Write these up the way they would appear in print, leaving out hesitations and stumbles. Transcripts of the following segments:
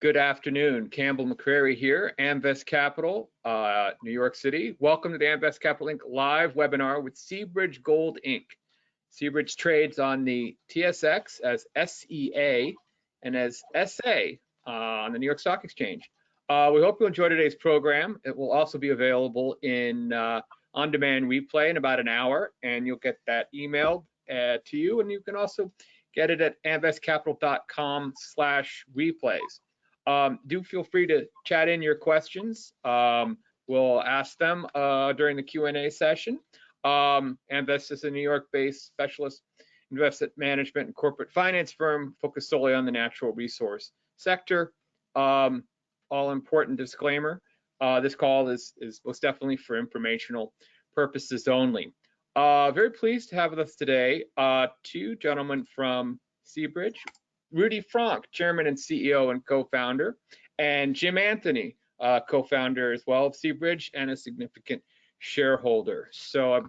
Good afternoon, Campbell McCrary here, Amvest Capital, New York City. Welcome to the Amvest Capital Inc. live webinar with Seabridge Gold Inc. Seabridge trades on the TSX as SEA and as SA on the New York Stock Exchange. We hope you enjoy today's program. It will also be available in on-demand replay in about an hour, and you'll get that emailed to you, and you can also get it at amvestcapital.com/replays. Do feel free to chat in your questions. We'll ask them during the Q&A session. Amvest is a New York-based specialist investment management and corporate finance firm focused solely on the natural resource sector. All important disclaimer, this call is most definitely for informational purposes only. Very pleased to have with us today two gentlemen from Seabridge. Rudy Frank, Chairman and CEO and co-founder, and Jim Anthony, co-founder as well of Seabridge and a significant shareholder. So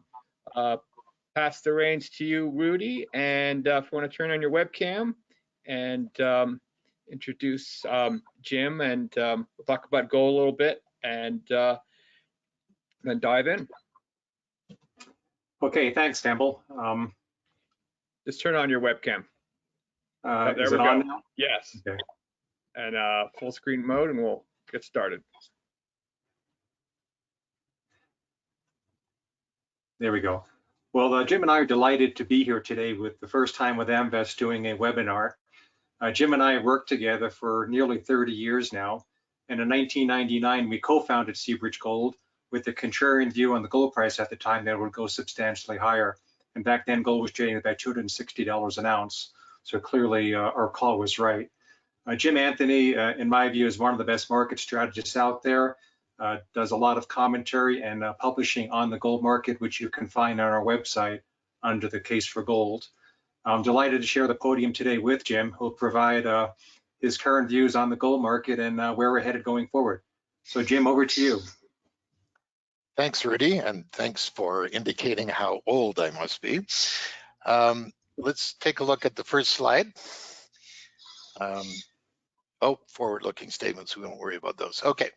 pass the reins to you, Rudy, and if you want to turn on your webcam and introduce Jim, and we'll talk about gold a little bit and then dive in. Okay, thanks, Campbell. Just turn on your webcam. There is we it go. on now? Yes. Okay. And full screen mode, and we'll get started. There we go. Well, Jim and I are delighted to be here today with the first time with Amvest doing a webinar. Jim and I have worked together for nearly 30 years now, and in 1999 we co-founded Seabridge Gold with the contrarian view on the gold price at the time that it would go substantially higher. And back then gold was trading at about $260 an ounce. So clearly our call was right. Jim Anthony, in my view, is one of the best market strategists out there, does a lot of commentary and publishing on the gold market, which you can find on our website under the Case for Gold. I'm delighted to share the podium today with Jim, who'll provide his current views on the gold market and where we're headed going forward. So Jim, over to you. Thanks, Rudy, and thanks for indicating how old I must be. Let's take a look at the first slide. Forward-looking statements, we won't worry about those. Okay,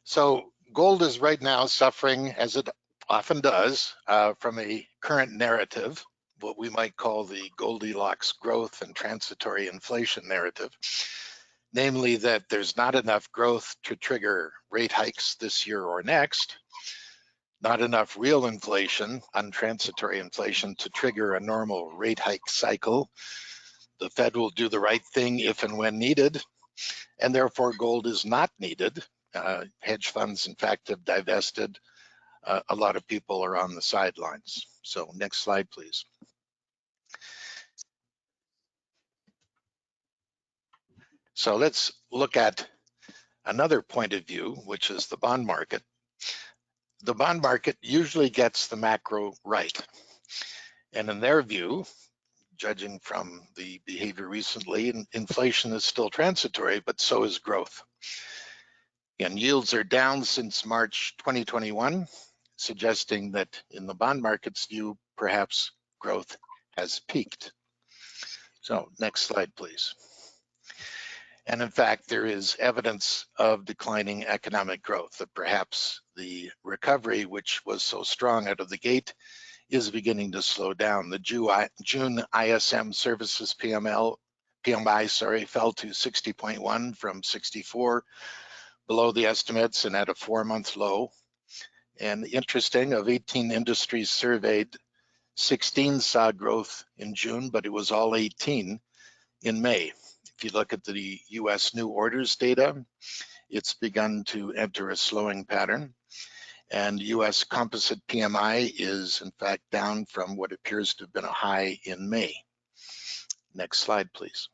so gold is right now suffering, as it often does, from a current narrative, what we might call the Goldilocks growth and transitory inflation narrative, namely that there's not enough growth to trigger rate hikes this year or next, not enough real inflation, untransitory inflation, to trigger a normal rate hike cycle. The Fed will do the right thing if and when needed, and therefore gold is not needed. Hedge funds, in fact, have divested. A lot of people are on the sidelines. So next slide, please. So let's look at another point of view, which is the bond market. The bond market usually gets the macro right. And in their view, judging from the behavior recently, inflation is still transitory, but so is growth. And yields are down since March 2021, suggesting that in the bond market's view, perhaps growth has peaked. So next slide, please. And in fact, there is evidence of declining economic growth, that perhaps the recovery, which was so strong out of the gate, is beginning to slow down. The June ISM services PMI fell to 60.1 from 64, below the estimates and at a 4-month low. And interesting, of 18 industries surveyed, 16 saw growth in June, but it was all 18 in May. If you look at the US new orders data, it's begun to enter a slowing pattern. And US composite PMI is in fact down from what appears to have been a high in May. Next slide, please.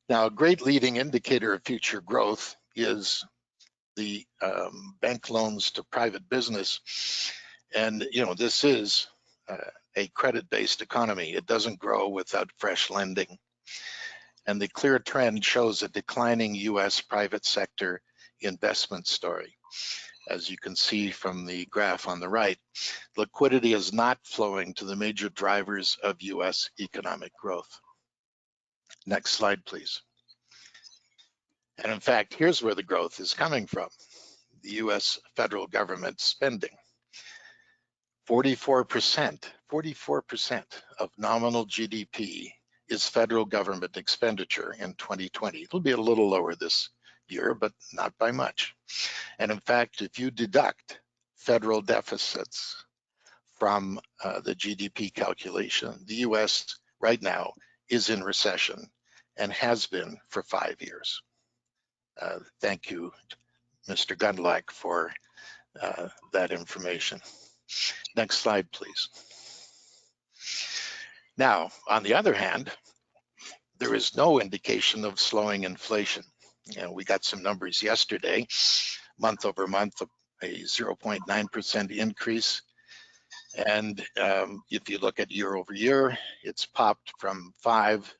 Now, a great leading indicator of future growth is the bank loans to private business. And this is a credit-based economy. It doesn't grow without fresh lending. And the clear trend shows a declining US private sector investment story. As you can see from the graph on the right, liquidity is not flowing to the major drivers of US economic growth. Next slide, please. And in fact, here's where the growth is coming from. The US federal government spending. 44% of nominal GDP is federal government expenditure in 2020. It'll be a little lower this year, but not by much. And in fact, if you deduct federal deficits from the GDP calculation, the US right now is in recession and has been for 5 years. Thank you, Mr. Gundlach, for that information. Next slide, please. Now, on the other hand, there is no indication of slowing inflation. We got some numbers yesterday, month over month, a 0.9% increase. And if you look at year over year, it's popped from 5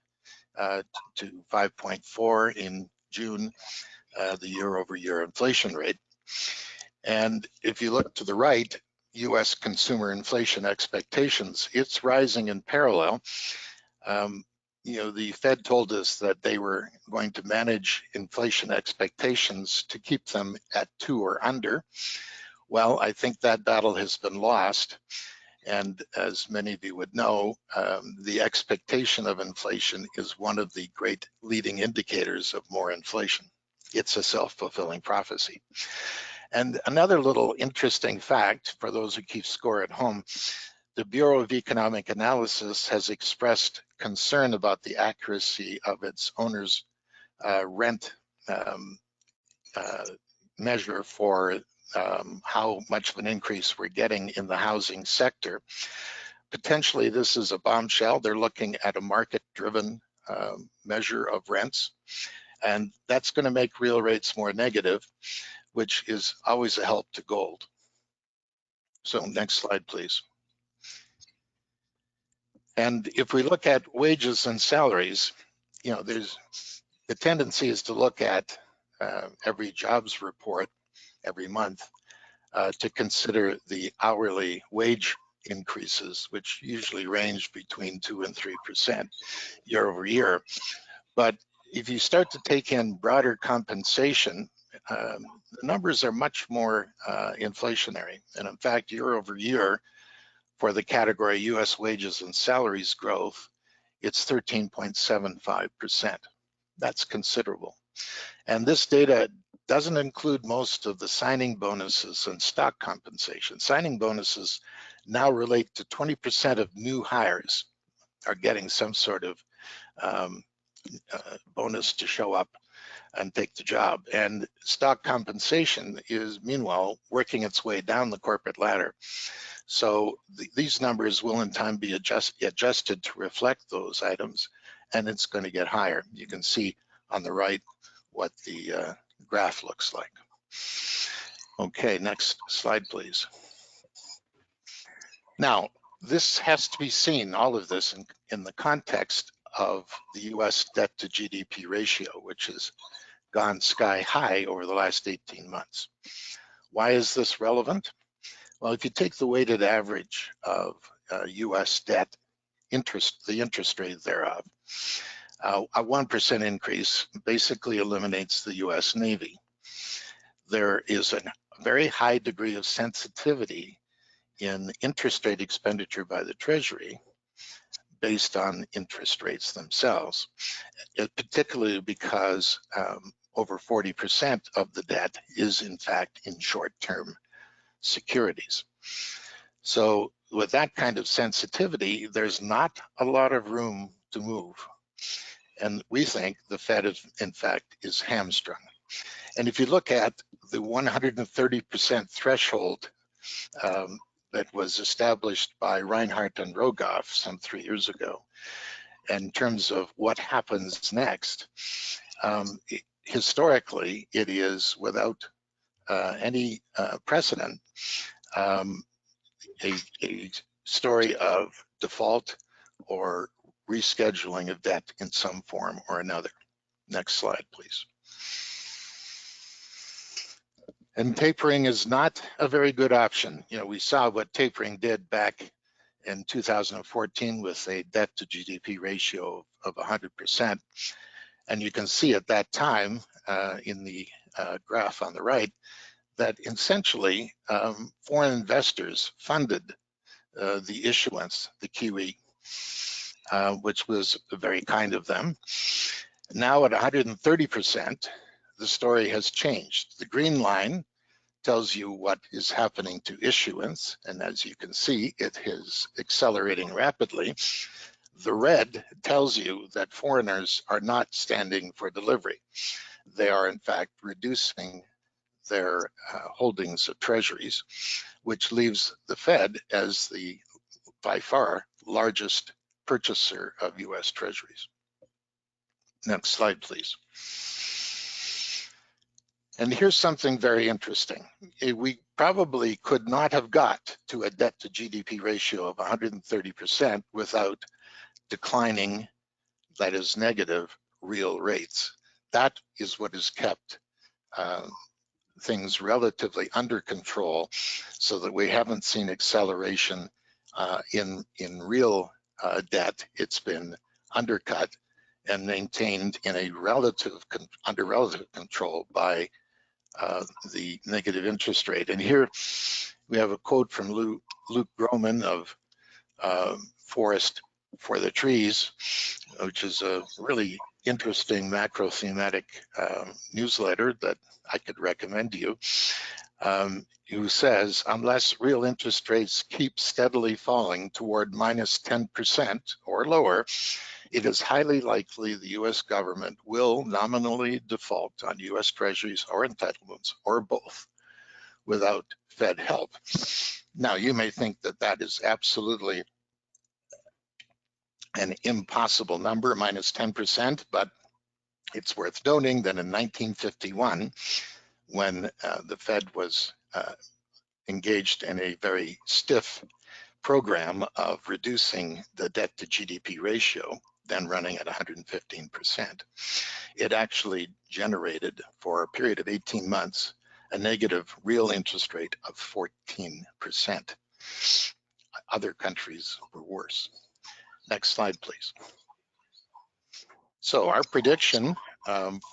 to 5.4 in June, the year over year inflation rate. And if you look to the right, US consumer inflation expectations, it's rising in parallel. The Fed told us that they were going to manage inflation expectations to keep them at 2 or under. Well, I think that battle has been lost. And as many of you would know, the expectation of inflation is one of the great leading indicators of more inflation. It's a self-fulfilling prophecy. And another little interesting fact for those who keep score at home, the Bureau of Economic Analysis has expressed concern about the accuracy of its owners' rent measure for how much of an increase we're getting in the housing sector. Potentially, this is a bombshell. They're looking at a market-driven measure of rents, and that's going to make real rates more negative, which is always a help to gold. So next slide, please. And if we look at wages and salaries, there's the tendency is to look at every jobs report every month to consider the hourly wage increases, which usually range between 2 and 3% year over year. But if you start to take in broader compensation, the numbers are much more inflationary. And in fact, year over year, for the category US wages and salaries growth, it's 13.75%. That's considerable. And this data doesn't include most of the signing bonuses and stock compensation. Signing bonuses now relate to 20% of new hires are getting some sort of bonus to show up and take the job. And stock compensation is meanwhile working its way down the corporate ladder. So these numbers will in time be adjusted to reflect those items, and it's going to get higher. You can see on the right what the graph looks like. Okay, next slide, please. Now, this has to be seen, all of this, in the context of the US debt to GDP ratio, which has gone sky high over the last 18 months. Why is this relevant? Well, if you take the weighted average of US debt, the interest rate thereof, a 1% increase basically eliminates the US Navy. There is a very high degree of sensitivity in interest rate expenditure by the Treasury based on interest rates themselves, particularly because over 40% of the debt is in fact in short-term securities. So with that kind of sensitivity, there's not a lot of room to move. And we think the Fed in fact is hamstrung. And if you look at the 130% threshold that was established by Reinhardt and Rogoff some 3 years ago, in terms of what happens next, historically it is without any precedent, a story of default or rescheduling of debt in some form or another. Next slide, please. And tapering is not a very good option. We saw what tapering did back in 2014 with a debt to GDP ratio of 100%. And you can see at that time, in the graph on the right that essentially foreign investors funded the issuance, the QE, which was very kind of them. Now at 130%, the story has changed. The green line tells you what is happening to issuance, and as you can see, it is accelerating rapidly. The red tells you that foreigners are not standing for delivery. They are in fact reducing their holdings of treasuries, which leaves the Fed as the by far largest purchaser of US treasuries. Next slide, please. And here's something very interesting. We probably could not have got to a debt to GDP ratio of 130% without declining, that is negative, real rates. That is what has kept things relatively under control, so that we haven't seen acceleration in real debt. It's been undercut and maintained in a under relative control by the negative interest rate. And here we have a quote from Luke Groman of Forest for the Trees, which is a really interesting macro thematic newsletter that I could recommend to you, who says, unless real interest rates keep steadily falling toward minus 10% or lower, it is highly likely the US government will nominally default on US treasuries or entitlements, or both, without Fed help. Now, you may think that that is absolutely an impossible number, minus 10%, but it's worth noting that in 1951, when the Fed was engaged in a very stiff program of reducing the debt to GDP ratio, then running at 115%, it actually generated, for a period of 18 months, a negative real interest rate of 14%. Other countries were worse. Next slide, please. So our prediction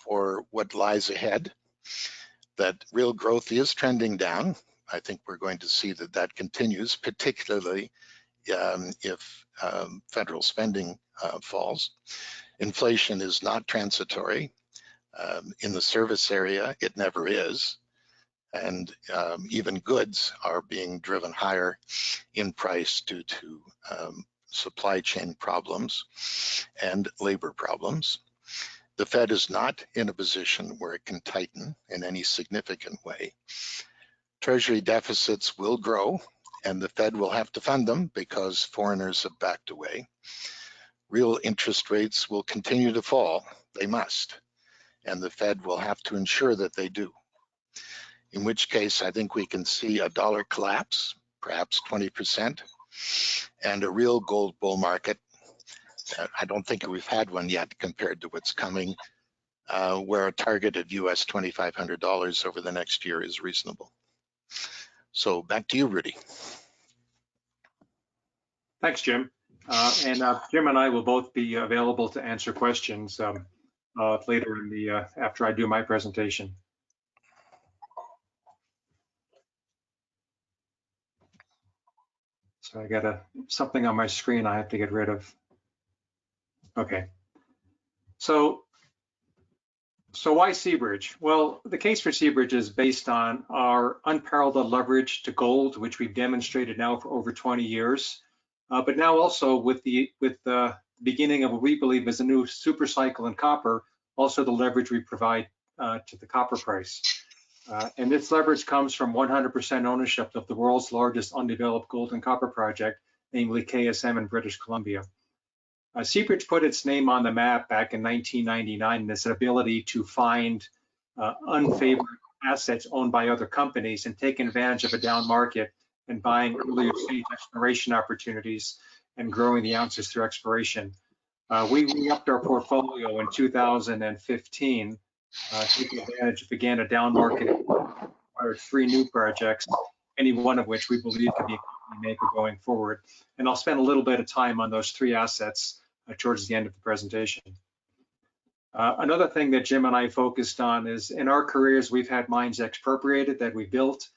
for what lies ahead, that real growth is trending down. I think we're going to see that that continues, particularly if federal spending falls. Inflation is not transitory. In the service area, it never is. And even goods are being driven higher in price due to supply chain problems and labor problems. The Fed is not in a position where it can tighten in any significant way. Treasury deficits will grow, and the Fed will have to fund them because foreigners have backed away. Real interest rates will continue to fall. They must. And the Fed will have to ensure that they do. In which case, I think we can see a dollar collapse, perhaps 20%, and a real gold bull market. I don't think we've had one yet compared to what's coming, where a target of US $2,500 over the next year is reasonable. So back to you, Rudy. Thanks, Jim. Jim and I will both be available to answer questions later in the after I do my presentation. So I got something on my screen I have to get rid of. Okay. So why Seabridge? Well, the case for Seabridge is based on our unparalleled leverage to gold, which we've demonstrated now for over 20 years. But now also with the beginning of what we believe is a new super cycle in copper, also the leverage we provide to the copper price. And this leverage comes from 100% ownership of the world's largest undeveloped gold and copper project, namely KSM in British Columbia. Seabridge put its name on the map back in 1999 in its ability to find unfavored assets owned by other companies and take advantage of a down market and buying earlier stage exploration opportunities and growing the ounces through exploration. We upped our portfolio in 2015, taking advantage of, again, a down market, acquired 3 new projects, any one of which we believe could be a company maker going forward. And I'll spend a little bit of time on those 3 assets towards the end of the presentation. Another thing that Jim and I focused on is in our careers, we've had mines expropriated that we built.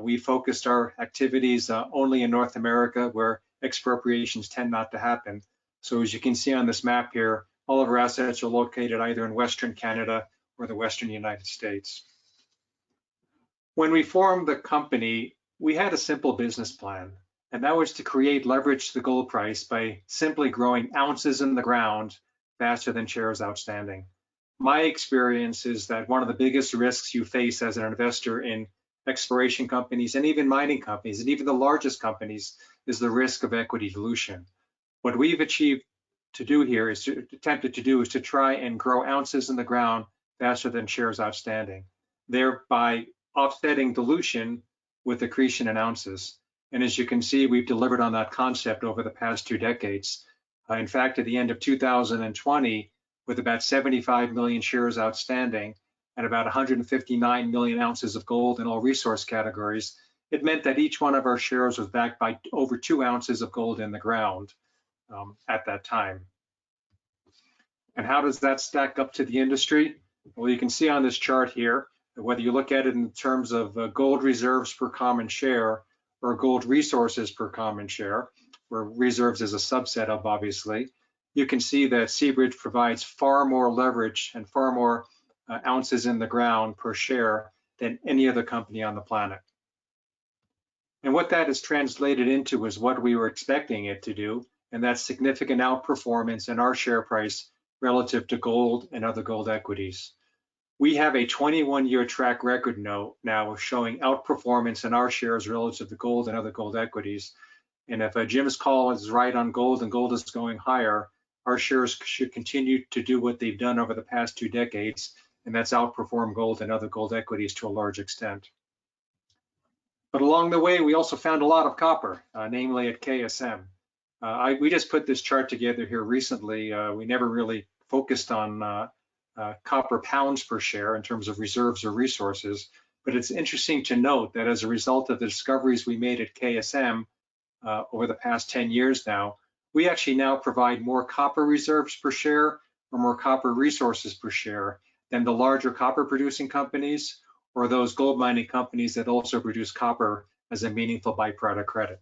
We focused our activities only in North America, where expropriations tend not to happen. So as you can see on this map here, all of our assets are located either in Western Canada or the Western United States. When we formed the company, we had a simple business plan, and that was to create leverage to the gold price by simply growing ounces in the ground faster than shares outstanding. My experience is that one of the biggest risks you face as an investor in exploration companies and even mining companies and even the largest companies is the risk of equity dilution. What we've attempted to do is to try and grow ounces in the ground faster than shares outstanding, thereby offsetting dilution with accretion in ounces. And as you can see, we've delivered on that concept over the past 2 decades. In fact, at the end of 2020, with about 75 million shares outstanding and about 159 million ounces of gold in all resource categories, it meant that each one of our shares was backed by over 2 ounces of gold in the ground at that time. And how does that stack up to the industry? Well, you can see on this chart here, whether you look at it in terms of gold reserves per common share or gold resources per common share, where reserves is a subset of, obviously, you can see that Seabridge provides far more leverage and far more ounces in the ground per share than any other company on the planet. And what that is translated into is what we were expecting it to do, and that's significant outperformance in our share price relative to gold and other gold equities. We have a 21-year track record now of showing outperformance in our shares relative to gold and other gold equities. And if Jim's call is right on gold and gold is going higher, our shares should continue to do what they've done over the past 2 decades, and that's outperform gold and other gold equities to a large extent. But along the way, we also found a lot of copper, namely at KSM. We just put this chart together here recently. We never really focused on copper pounds per share in terms of reserves or resources, but it's interesting to note that as a result of the discoveries we made at KSM over the past 10 years now, we actually now provide more copper reserves per share or more copper resources per share than the larger copper producing companies or those gold mining companies that also produce copper as a meaningful byproduct credit.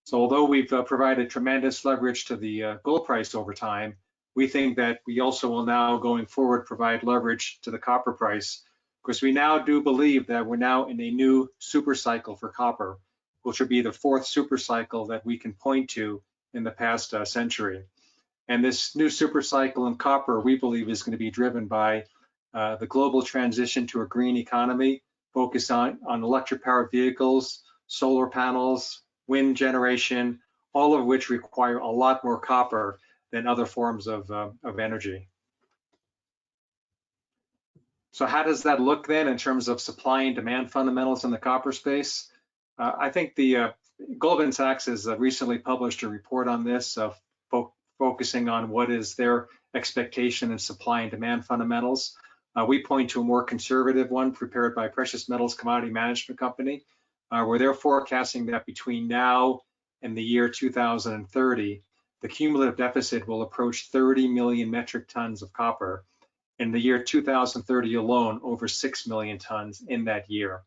So although we've provided tremendous leverage to the gold price over time, we think that we also will now going forward provide leverage to the copper price, because we now do believe that we're now in a new super cycle for copper, which will be the 4th super cycle that we can point to in the past century. And this new super cycle in copper, we believe, is going to be driven by the global transition to a green economy, focused on electric powered vehicles, solar panels, wind generation, all of which require a lot more copper than other forms of energy. So how does that look then in terms of supply and demand fundamentals in the copper space? I think the Goldman Sachs has recently published a report on this, focusing on what is their expectation in supply and demand fundamentals. We point to a more conservative one prepared by Precious Metals Commodity Management Company, where they're forecasting that between now and the year 2030, the cumulative deficit will approach 30 million metric tons of copper. In the year 2030 alone, over 6 million tons in that year.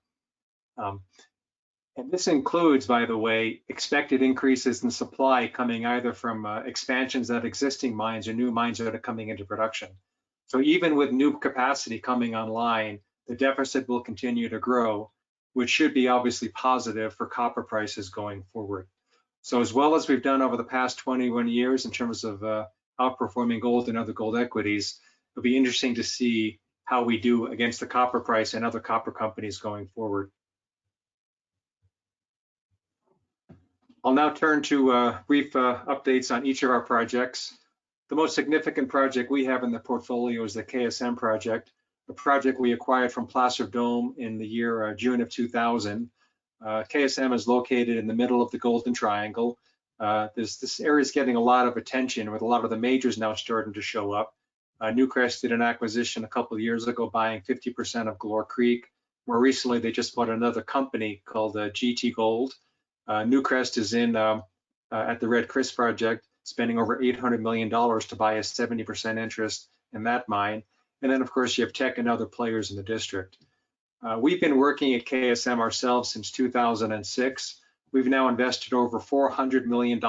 And this includes, by the way, expected increases in supply coming either from expansions at existing mines or new mines that are coming into production. So even with new capacity coming online, the deficit will continue to grow, which should be obviously positive for copper prices going forward. So as well as we've done over the past 21 years in terms of outperforming gold and other gold equities, it'll be interesting to see how we do against the copper price and other copper companies going forward. I'll now turn to brief updates on each of our projects. The most significant project we have in the portfolio is the KSM project, a project we acquired from Placer Dome in the year June of 2000. KSM is located in the middle of the Golden Triangle. This area is getting a lot of attention with a lot of the majors now starting to show up. Newcrest did an acquisition a couple of years ago, buying 50% of Galore Creek. More recently, they just bought another company called GT Gold. Newcrest is in at the Red Chris project, spending over $800 million to buy a 70% interest in that mine. And then of course you have Teck and other players in the district. We've been working at KSM ourselves since 2006. We've now invested over $400 million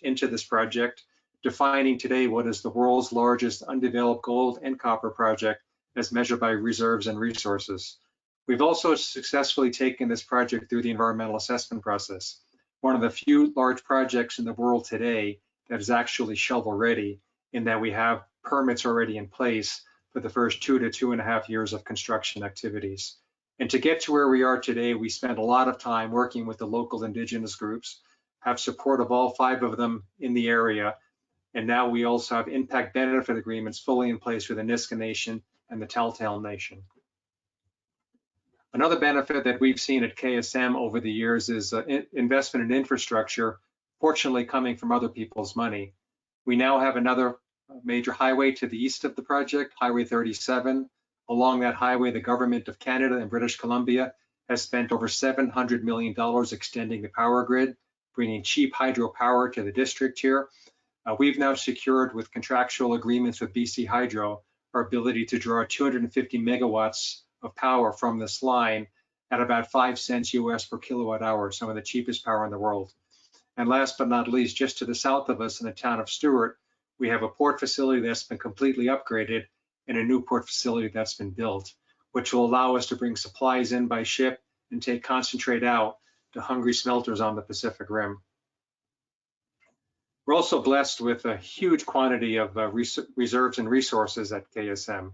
into this project, defining today what is the world's largest undeveloped gold and copper project as measured by reserves and resources. We've also successfully taken this project through the environmental assessment process, one of the few large projects in the world today that is actually shovel ready, in that we have permits already in place for the first 2 to 2.5 years of construction activities. And to get to where we are today, we spent a lot of time working with the local indigenous groups, have support of all 5 of them in the area, and now we also have impact benefit agreements fully in place for the Niska Nation and the Telltale Nation. Another benefit that we've seen at KSM over the years is investment in infrastructure, fortunately coming from other people's money. We now have another major highway to the east of the project, Highway 37. Along that highway, the government of Canada and British Columbia has spent over $700 million extending the power grid, bringing cheap hydropower to the district here. We've now secured with contractual agreements with BC Hydro our ability to draw 250 megawatts of power from this line at about 5 cents US per kilowatt hour, some of the cheapest power in the world. And last but not least, just to the south of us in the town of Stewart, we have a port facility that's been completely upgraded and a new port facility that's been built, which will allow us to bring supplies in by ship and take concentrate out to hungry smelters on the Pacific Rim. We're also blessed with a huge quantity of reserves and resources at KSM.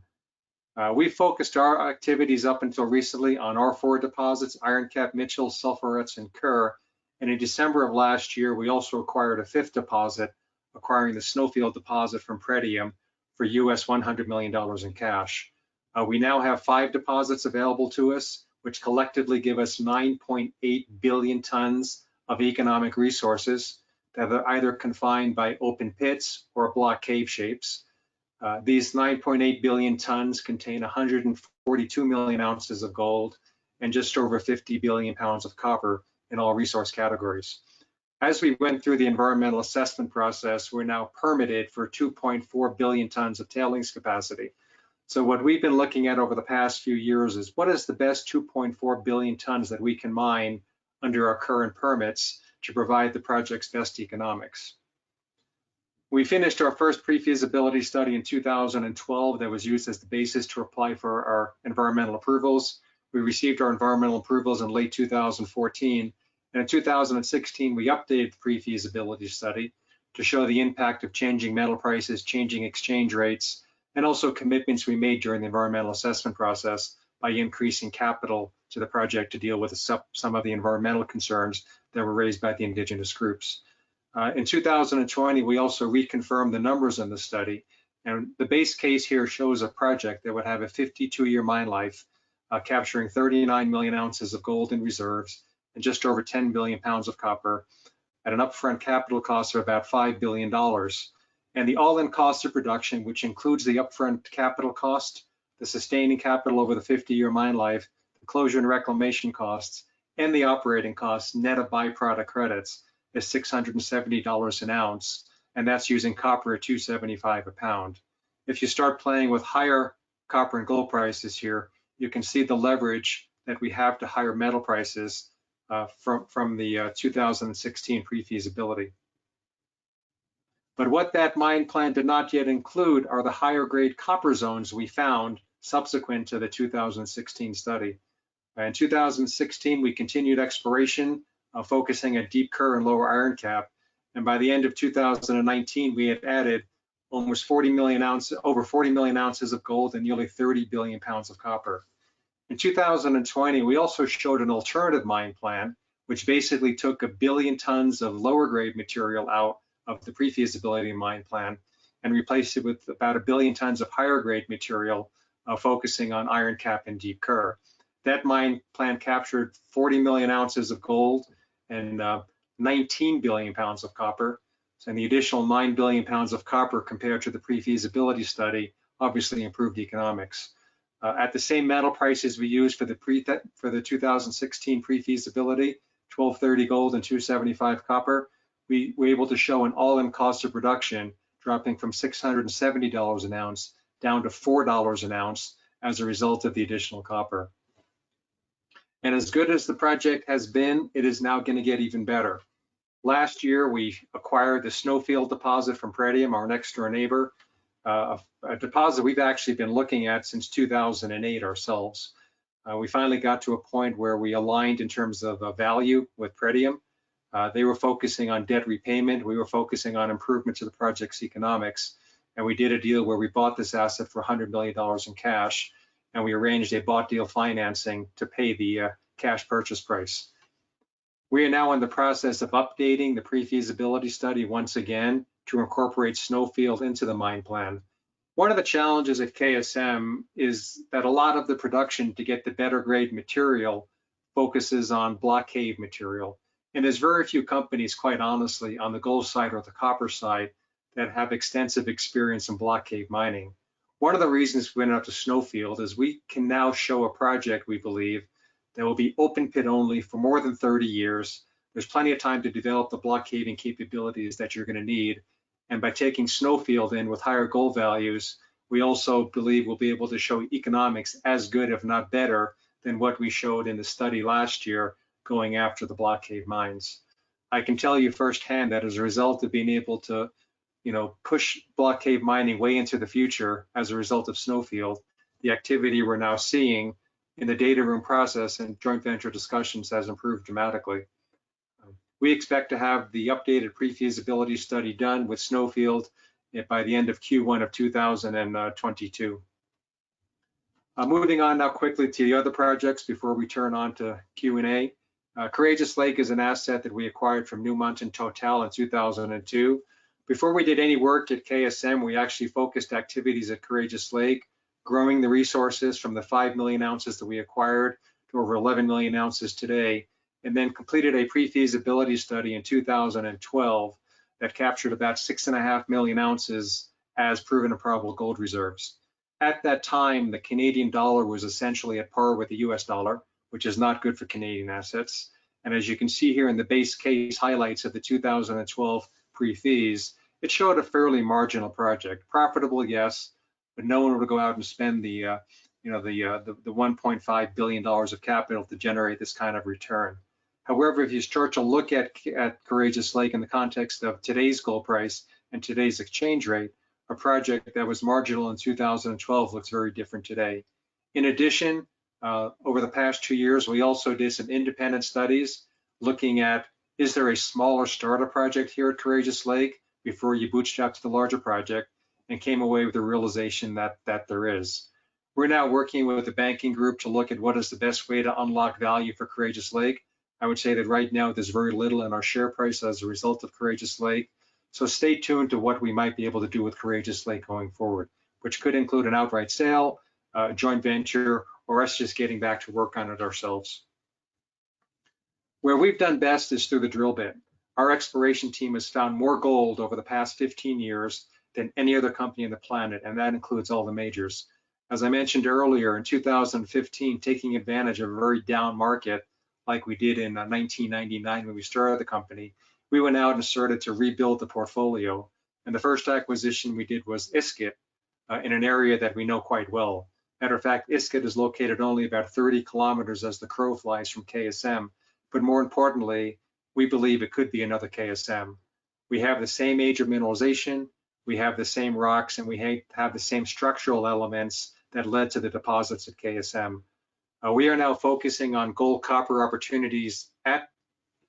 We focused our activities up until recently on R4 deposits, Iron Cap, Mitchell, Sulphurettes, and Kerr. And in December of last year, we also acquired a 5th deposit, acquiring the Snowfield deposit from Pretium for US $100 million in cash. We now have 5 deposits available to us, which collectively give us 9.8 billion tons of economic resources that are either confined by open pits or block cave shapes. These 9.8 billion tons contain 142 million ounces of gold and just over 50 billion pounds of copper in all resource categories. As we went through the environmental assessment process, we're now permitted for 2.4 billion tons of tailings capacity. So what we've been looking at over the past few years is what is the best 2.4 billion tons that we can mine under our current permits to provide the project's best economics. We finished our first pre-feasibility study in 2012 that was used as the basis to apply for our environmental approvals. We received our environmental approvals in late 2014. And in 2016, we updated the pre-feasibility study to show the impact of changing metal prices, changing exchange rates, and also commitments we made during the environmental assessment process by increasing capital to the project to deal with some of the environmental concerns that were raised by the indigenous groups. In 2020, we also reconfirmed the numbers in the study, and the base case here shows a project that would have a 52-year mine life, capturing 39 million ounces of gold in reserves and just over 10 billion pounds of copper at an upfront capital cost of about $5 billion. And the all-in cost of production, which includes the upfront capital cost, the sustaining capital over the 50-year mine life, the closure and reclamation costs, and the operating costs net of byproduct credits, is $670 an ounce, and that's using copper at $2.75 a pound. If you start playing with higher copper and gold prices here, you can see the leverage that we have to higher metal prices from the 2016 pre-feasibility. But what that mine plan did not yet include are the higher grade copper zones we found subsequent to the 2016 study. In 2016, we continued exploration, focusing at Deep Kerr and Lower Iron Cap. And by the end of 2019, we had added almost 40 million ounces, over 40 million ounces of gold and nearly 30 billion pounds of copper. In 2020, we also showed an alternative mine plan, which basically took 1 billion tons of lower grade material out of the pre-feasibility mine plan and replaced it with about 1 billion tons of higher grade material, focusing on Iron Cap and Deep Kerr. That mine plan captured 40 million ounces of gold and 19 billion pounds of copper. And the additional 9 billion pounds of copper compared to the pre-feasibility study obviously improved economics. At the same metal prices we used for the 2016 pre-feasibility, 1230 gold and 275 copper, we were able to show an all-in cost of production dropping from $670 an ounce down to $4 an ounce as a result of the additional copper. And as good as the project has been, it is now going to get even better. Last year, we acquired the Snowfield deposit from Pretium, our next door neighbor, a deposit we've actually been looking at since 2008 ourselves. We finally got to a point where we aligned in terms of value with Pretium. They were focusing on debt repayment. We were focusing on improvement to the project's economics. And we did a deal where we bought this asset for $100 million in cash, and we arranged a bought deal financing to pay the cash purchase price. We are now in the process of updating the pre-feasibility study once again to incorporate Snowfield into the mine plan. One of the challenges at KSM is that a lot of the production to get the better grade material focuses on block cave material. And there's very few companies, quite honestly, on the gold side or the copper side that have extensive experience in block cave mining. One of the reasons we went up to Snowfield is we can now show a project, we believe, that will be open pit only for more than 30 years. There's plenty of time to develop the block caving capabilities that you're going to need. And by taking Snowfield in with higher gold values, we also believe we'll be able to show economics as good, if not better, than what we showed in the study last year going after the block cave mines. I can tell you firsthand that as a result of being able to, push block cave mining way into the future as a result of Snowfield, the activity we're now seeing in the data room process and joint venture discussions has improved dramatically. We expect to have the updated pre-feasibility study done with Snowfield by the end of Q1 of 2022. Moving on now quickly to the other projects before we turn on to Q&A. Courageous Lake is an asset that we acquired from Newmont and Total in 2002. Before we did any work at KSM, we actually focused activities at Courageous Lake, growing the resources from the 5 million ounces that we acquired to over 11 million ounces today, and then completed a pre-feasibility study in 2012 that captured about 6.5 million ounces as proven and probable gold reserves. At that time, the Canadian dollar was essentially at par with the US dollar, which is not good for Canadian assets. And as you can see here in the base case highlights of the 2012 pre-feas, it showed a fairly marginal project. Profitable, yes, but no one would go out and spend the $1.5 billion of capital to generate this kind of return. However, if you start to look at Courageous Lake in the context of today's gold price and today's exchange rate, a project that was marginal in 2012 looks very different today. In addition, over the past 2 years, we also did some independent studies looking at, is there a smaller starter project here at Courageous Lake before you bootstrap to the larger project, and came away with the realization that there is. We're now working with the banking group to look at what is the best way to unlock value for Courageous Lake. I would say that right now there's very little in our share price as a result of Courageous Lake. So stay tuned to what we might be able to do with Courageous Lake going forward, which could include an outright sale, a joint venture, or us just getting back to work on it ourselves. Where we've done best is through the drill bit. Our exploration team has found more gold over the past 15 years than any other company on the planet, and that includes all the majors. As I mentioned earlier, in 2015, taking advantage of a very down market like we did in 1999 when we started the company, we went out and started to rebuild the portfolio. And the first acquisition we did was Iskut in an area that we know quite well. Matter of fact, Iskut is located only about 30 kilometers as the crow flies from KSM. But more importantly, we believe it could be another KSM. We have the same age of mineralization, we have the same rocks, and we have the same structural elements that led to the deposits at KSM. We are now focusing on gold copper opportunities at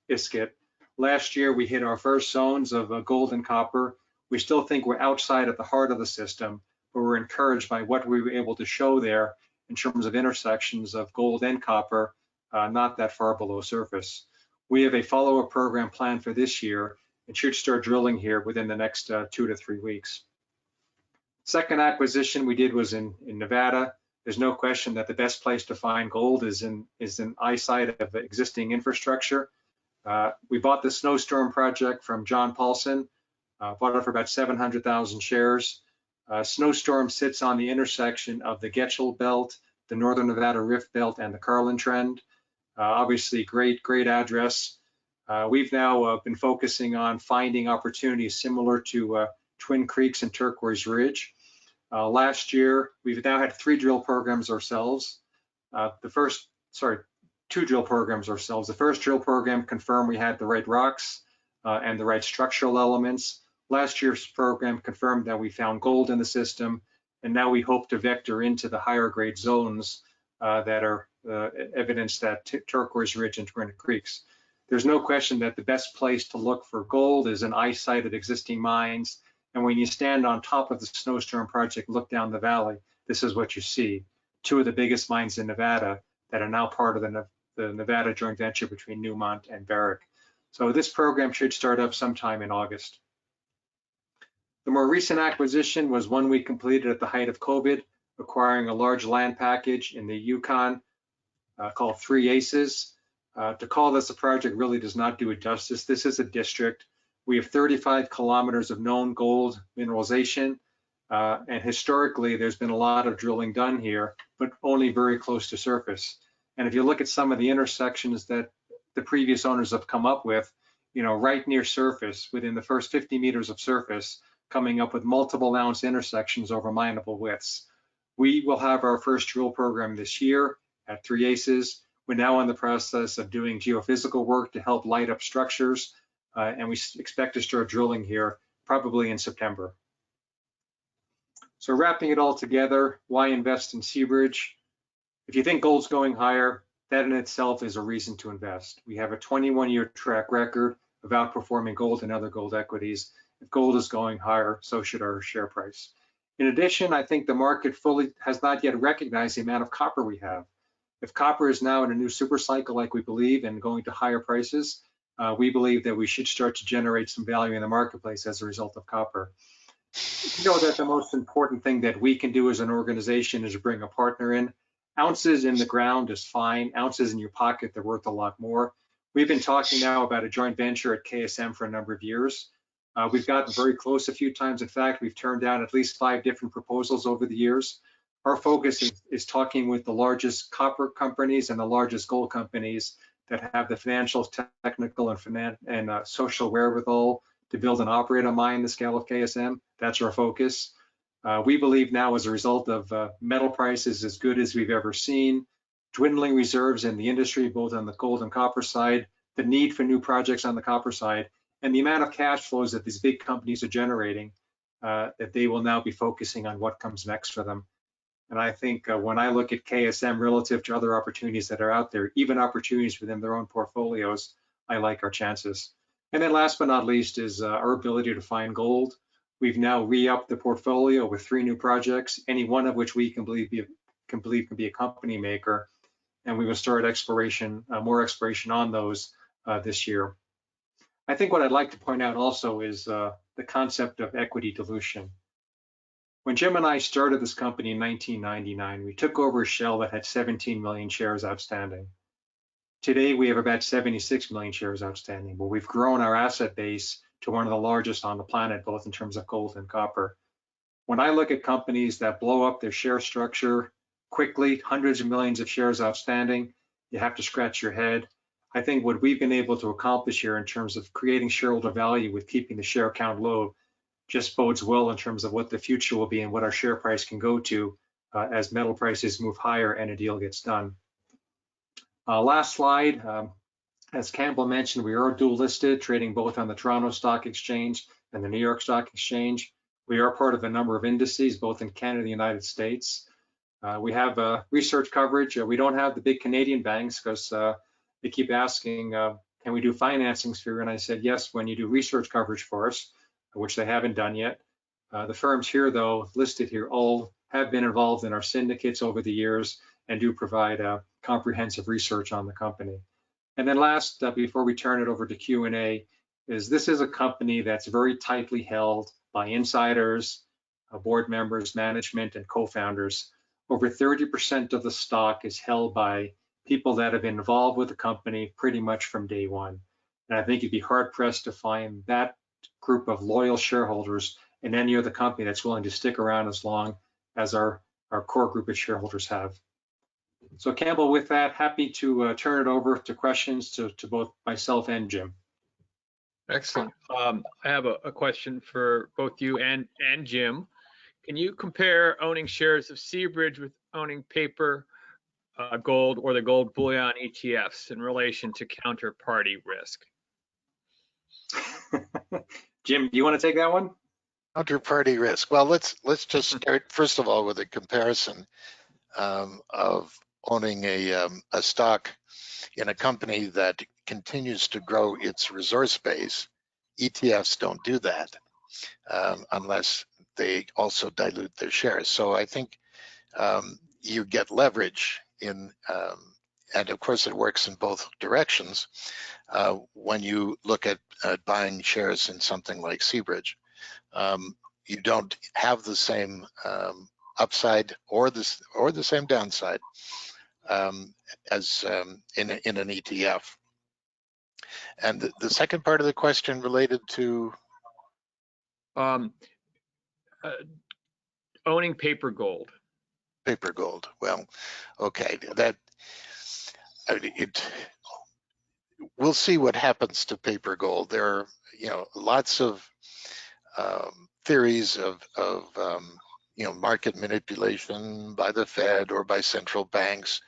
Iskut. Last year, we hit our first zones of gold and copper. We still think we're outside of the heart of the system, but we're encouraged by what we were able to show there in terms of intersections of gold and copper, not that far below surface. We have a follow-up program planned for this year and should start drilling here within the next 2 to 3 weeks. Second acquisition we did was in Nevada. There's no question that the best place to find gold is in eyesight of existing infrastructure. We bought the Snowstorm project from John Paulson, bought it for about 700,000 shares. Snowstorm sits on the intersection of the Getchell Belt, the Northern Nevada Rift Belt, and the Carlin Trend. Obviously, great address. We've now been focusing on finding opportunities similar to Twin Creeks and Turquoise Ridge. Last year, we've now had 3 drill programs ourselves. Two drill programs ourselves. The first drill program confirmed we had the right rocks and the right structural elements. Last year's program confirmed that we found gold in the system, and now we hope to vector into the higher grade zones that are evidence that Turquoise Ridge and Granite Creeks. There's no question that the best place to look for gold is an eyesight of existing mines. And when you stand on top of the Snowstorm project, look down the valley, this is what you see. 2 of the biggest mines in Nevada that are now part of the Nevada joint venture between Newmont and Barrick. So this program should start up sometime in August. The more recent acquisition was one we completed at the height of COVID, acquiring a large land package in the Yukon called 3 Aces. To call this a project really does not do it justice. This is a district. We have 35 kilometers of known gold mineralization, and historically there's been a lot of drilling done here, but only very close to surface. And if you look at some of the intersections that the previous owners have come up with, you know, right near surface, within the first 50 meters of surface, coming up with multiple ounce intersections over mineable widths. We will have our first drill program this year at 3 Aces. We're now in the process of doing geophysical work to help light up structures, and we expect to start drilling here probably in September. So wrapping it all together, why invest in Seabridge? If you think gold's going higher, that in itself is a reason to invest. We have a 21-year track record of outperforming gold and other gold equities. If gold is going higher, so should our share price. In addition, I think the market fully has not yet recognized the amount of copper we have. If copper is now in a new super cycle like we believe and going to higher prices, we believe that we should start to generate some value in the marketplace as a result of copper. You know that the most important thing that we can do as an organization is bring a partner in. Ounces in the ground is fine. Ounces in your pocket, they're worth a lot more. We've been talking now about a joint venture at KSM for a number of years. We've gotten very close a few times. In fact, we've turned down at least 5 different proposals over the years. Our focus is talking with the largest copper companies and the largest gold companies that have the financial, technical, and social wherewithal to build and operate a mine the scale of KSM. That's our focus. We believe now, as a result of metal prices as good as we've ever seen, dwindling reserves in the industry, both on the gold and copper side, the need for new projects on the copper side, and the amount of cash flows that these big companies are generating, that they will now be focusing on what comes next for them. And I think when I look at KSM relative to other opportunities that are out there, even opportunities within their own portfolios, I like our chances. And then last but not least is our ability to find gold. We've now re-upped the portfolio with 3 new projects, any one of which we can believe can be a company maker. And we will start exploration, more exploration on those this year. I think what I'd like to point out also is the concept of equity dilution. When Jim and I started this company in 1999, we took over a shell that had 17 million shares outstanding. Today, we have about 76 million shares outstanding, but we've grown our asset base to one of the largest on the planet, both in terms of gold and copper. When I look at companies that blow up their share structure quickly, hundreds of millions of shares outstanding, you have to scratch your head. I think what we've been able to accomplish here in terms of creating shareholder value with keeping the share count low just bodes well in terms of what the future will be and what our share price can go to as metal prices move higher and a deal gets done. Last slide, as Campbell mentioned, we are dual listed, trading both on the Toronto Stock Exchange and the New York Stock Exchange. We are part of a number of indices, both in Canada and the United States. We have research coverage. We don't have the big Canadian banks because they keep asking, can we do financings for you? And I said, yes, when you do research coverage for us, which they haven't done yet. The firms here, though, listed here, all have been involved in our syndicates over the years and do provide comprehensive research on the company. And then last, before we turn it over to Q&A, is this is a company that's very tightly held by insiders, board members, management, and co-founders. Over 30% of the stock is held by people that have been involved with the company pretty much from day one. And I think you'd be hard-pressed to find that group of loyal shareholders in any other company that's willing to stick around as long as our core group of shareholders have. So Campbell, with that, happy to turn it over to questions to both myself and Jim. Excellent. I have a question for both you and Jim. Can you compare owning shares of Seabridge with owning paper, gold, or the gold bullion ETFs in relation to counterparty risk? Jim, do you want to take that one? Counterparty risk. Well, let's just start first of all with a comparison of owning a stock in a company that continues to grow its resource base. ETFs don't do that unless they also dilute their shares. So I think you get leverage in, and of course it works in both directions when you look at buying shares in something like Seabridge. You don't have the same upside or the same downside as in an ETF. And the second part of the question related to owning paper gold. Paper gold. Well, okay, we'll see what happens to paper gold. There are, lots of theories of market manipulation by the Fed or by central banks.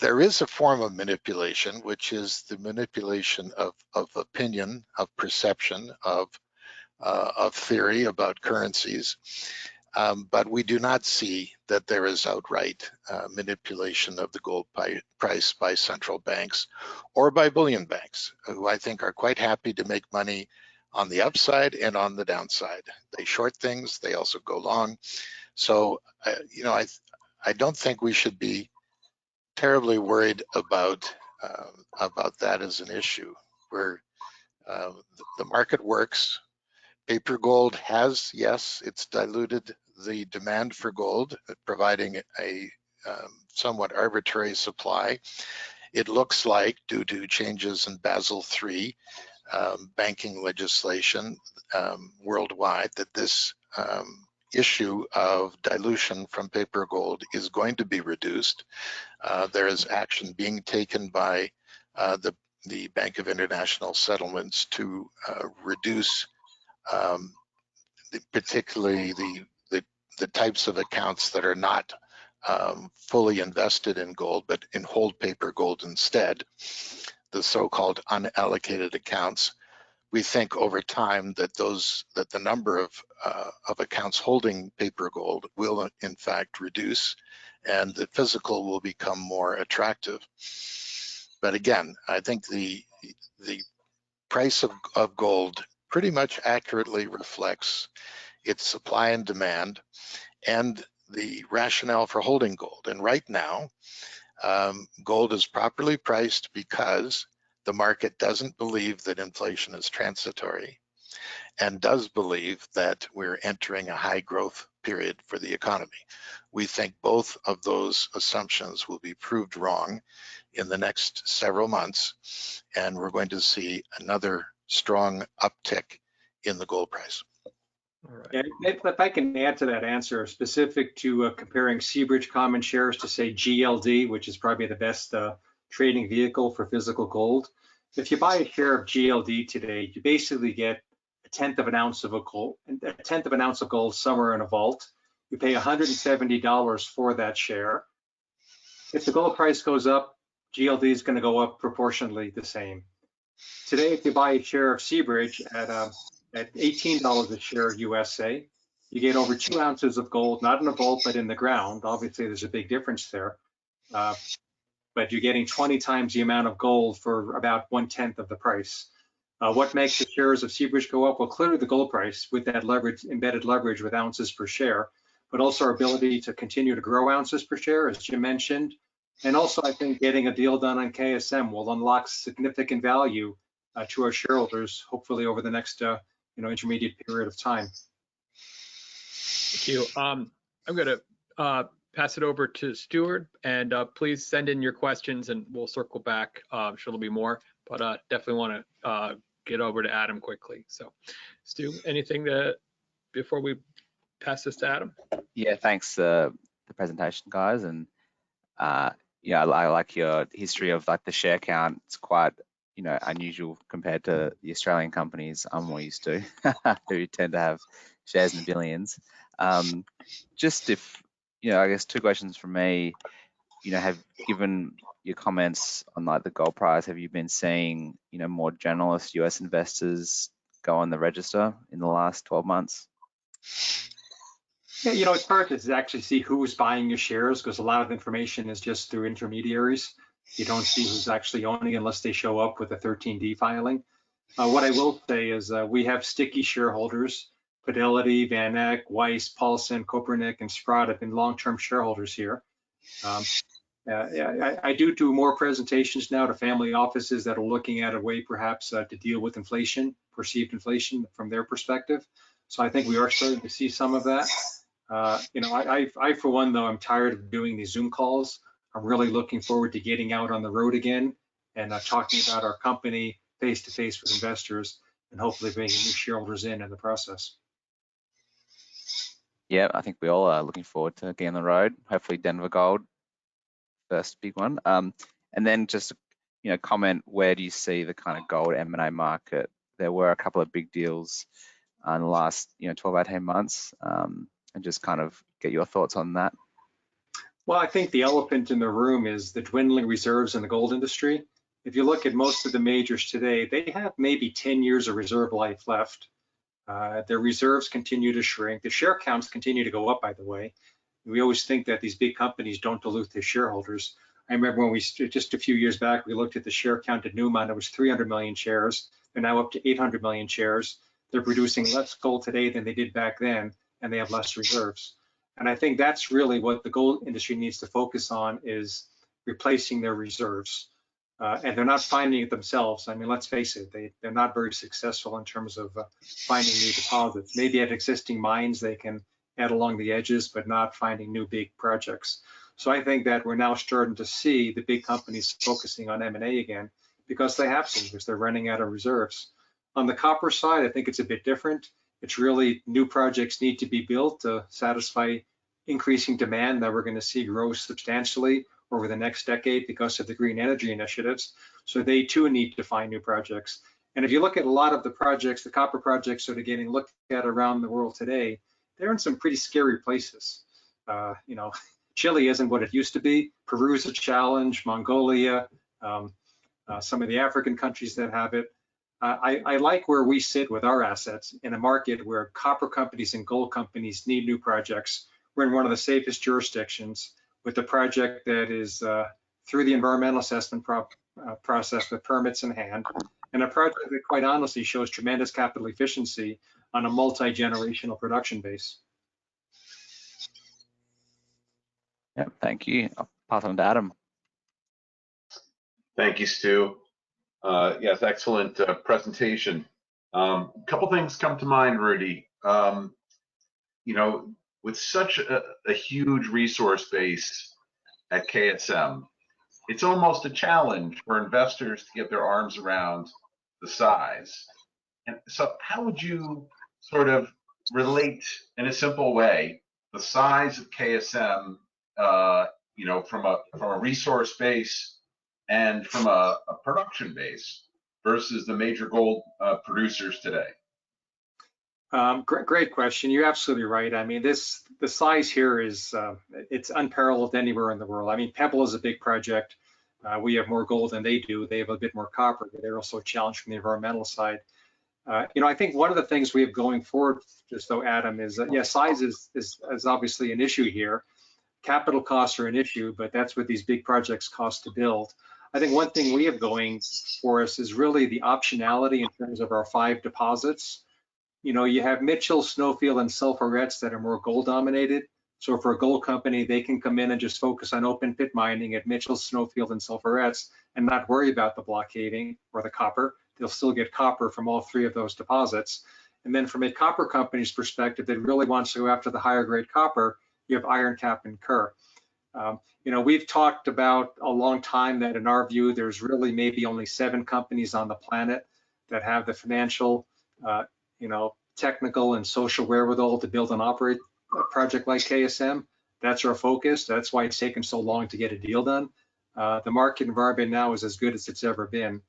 There is a form of manipulation, which is the manipulation of opinion, of perception, of theory about currencies. But we do not see that there is outright manipulation of the gold price by central banks or by bullion banks, who I think are quite happy to make money on the upside and on the downside. They short things, they also go long. So, I don't think we should be terribly worried about that as an issue. Where the market works. Paper gold has, yes, it's diluted the demand for gold, providing a somewhat arbitrary supply. It looks like, due to changes in Basel III banking legislation worldwide, that this issue of dilution from paper gold is going to be reduced. There is action being taken by the Bank of International Settlements to reduce particularly the types of accounts that are not fully invested in gold, but hold paper gold instead, the so-called unallocated accounts. We think over time that the number of accounts holding paper gold will in fact reduce, and the physical will become more attractive. But again, I think the price of gold pretty much accurately reflects its supply and demand and the rationale for holding gold. And right now, gold is properly priced because the market doesn't believe that inflation is transitory and does believe that we're entering a high growth period for the economy. We think both of those assumptions will be proved wrong in the next several months, and we're going to see another strong uptick in the gold price. All right. Yeah, if I can add to that answer, specific to comparing Seabridge common shares to, say, GLD, which is probably the best trading vehicle for physical gold. If you buy a share of GLD today, you basically get a tenth of an ounce of gold somewhere in a vault. You pay $170 for that share. If the gold price goes up, GLD is going to go up proportionally the same. Today, if you buy a share of Seabridge at $18 a share USA, you get over 2 ounces of gold, not in a vault, but in the ground. Obviously, there's a big difference there. But you're getting 20 times the amount of gold for about 1/10 of the price. What makes the shares of Seabridge go up? Well, clearly the gold price with that leverage, embedded leverage with ounces per share, but also our ability to continue to grow ounces per share, as Jim mentioned. And also, I think getting a deal done on KSM will unlock significant value to our shareholders, hopefully over the next intermediate period of time. Thank you. I'm going to pass it over to Stuart, and please send in your questions and we'll circle back. I'm sure there'll be more, but definitely want to get over to Adam quickly. So Stu, anything before we pass this to Adam? Yeah, thanks the presentation, guys. And yeah, I like your history of like the share count. It's quite unusual compared to the Australian companies I'm more used to, who tend to have shares in the billions. Just if, I guess 2 questions from me. Have given your comments on like the gold price, have you been seeing, more generalist US investors go on the register in the last 12 months? Yeah, it's hard to actually see who's buying your shares because a lot of information is just through intermediaries. You don't see who's actually owning unless they show up with a 13D filing. What I will say is we have sticky shareholders. Fidelity, Van Eck, Weiss, Paulson, Kopernik, and Sprott have been long-term shareholders here. I do more presentations now to family offices that are looking at a way perhaps to deal with inflation, perceived inflation from their perspective. So I think we are starting to see some of that. I for one, though, I'm tired of doing these Zoom calls. I'm really looking forward to getting out on the road again and talking about our company face-to-face with investors and hopefully bringing new shareholders in the process. Yeah, I think we all are looking forward to getting on the road. Hopefully Denver Gold, first big one. And then just, comment, where do you see the kind of gold M&A market? There were a couple of big deals in the last, 12, 18 months, and just kind of get your thoughts on that. Well, I think the elephant in the room is the dwindling reserves in the gold industry. If you look at most of the majors today, they have maybe 10 years of reserve life left. Their reserves continue to shrink. The share counts continue to go up, by the way. We always think that these big companies don't dilute their shareholders. I remember when just a few years back, we looked at the share count at Newmont. It was 300 million shares. They're now up to 800 million shares. They're producing less gold today than they did back then, and they have less reserves. And I think that's really what the gold industry needs to focus on, is replacing their reserves. And they're not finding it themselves. I mean, let's face it, they're not very successful in terms of finding new deposits. Maybe at existing mines they can add along the edges, but not finding new big projects. So I think that we're now starting to see the big companies focusing on M&A again, because they have to, because they're running out of reserves. On the copper side, I think it's a bit different. It's really new projects need to be built to satisfy increasing demand that we're going to see grow substantially over the next decade because of the green energy initiatives. So they too need to find new projects. And if you look at a lot of the projects, the copper projects that are getting looked at around the world today, they're in some pretty scary places. Chile isn't what it used to be. Peru is a challenge, Mongolia, some of the African countries that have it. I like where we sit with our assets in a market where copper companies and gold companies need new projects. We're in one of the safest jurisdictions with the project that is through the environmental assessment process with permits in hand, and a project that quite honestly shows tremendous capital efficiency on a multi-generational production base. Yeah, thank you. I'll pass on to Adam. Thank you, Stu. Yes, excellent presentation. Couple things come to mind, Rudy. With such a huge resource base at KSM, it's almost a challenge for investors to get their arms around the size. And so how would you sort of relate in a simple way the size of KSM, from a resource base and from a production base versus the major gold producers today? Great question. You're absolutely right. I mean, the size here is it's unparalleled anywhere in the world. I mean, Pebble is a big project. We have more gold than they do. They have a bit more copper, but they're also challenged from the environmental side. I think one of the things we have going forward, just though, Adam, is size is obviously an issue here. Capital costs are an issue, but that's what these big projects cost to build. I think one thing we have going for us is really the optionality in terms of our 5 deposits. You have Mitchell, Snowfield, and Sulphurettes that are more gold dominated. So for a gold company, they can come in and just focus on open pit mining at Mitchell, Snowfield, and Sulphurettes and not worry about the block caving or the copper. They'll still get copper from all 3 of those deposits. And then from a copper company's perspective that really wants to go after the higher grade copper, you have Ironcap and Kerr. We've talked about a long time that in our view, there's really maybe only 7 companies on the planet that have the financial, technical and social wherewithal to build and operate a project like KSM. That's our focus. That's why it's taken so long to get a deal done. The market environment now is as good as it's ever been.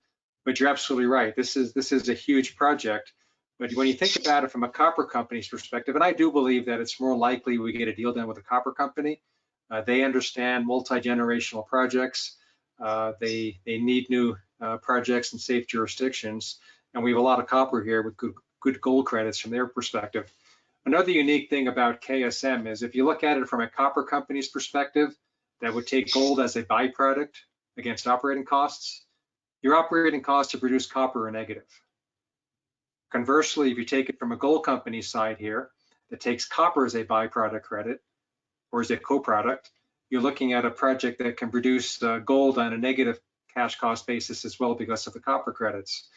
But you're absolutely right. This is a huge project. But when you think about it from a copper company's perspective, and I do believe that it's more likely we get a deal done with a copper company. They understand multi-generational projects. They need new projects in safe jurisdictions, and we have a lot of copper here with good gold credits from their perspective. Another unique thing about KSM is if you look at it from a copper company's perspective, that would take gold as a byproduct against operating costs. Your operating costs to produce copper are negative. Conversely, if you take it from a gold company side here that takes copper as a byproduct credit or as a co-product, you're looking at a project that can produce gold on a negative cash cost basis as well because of the copper credits.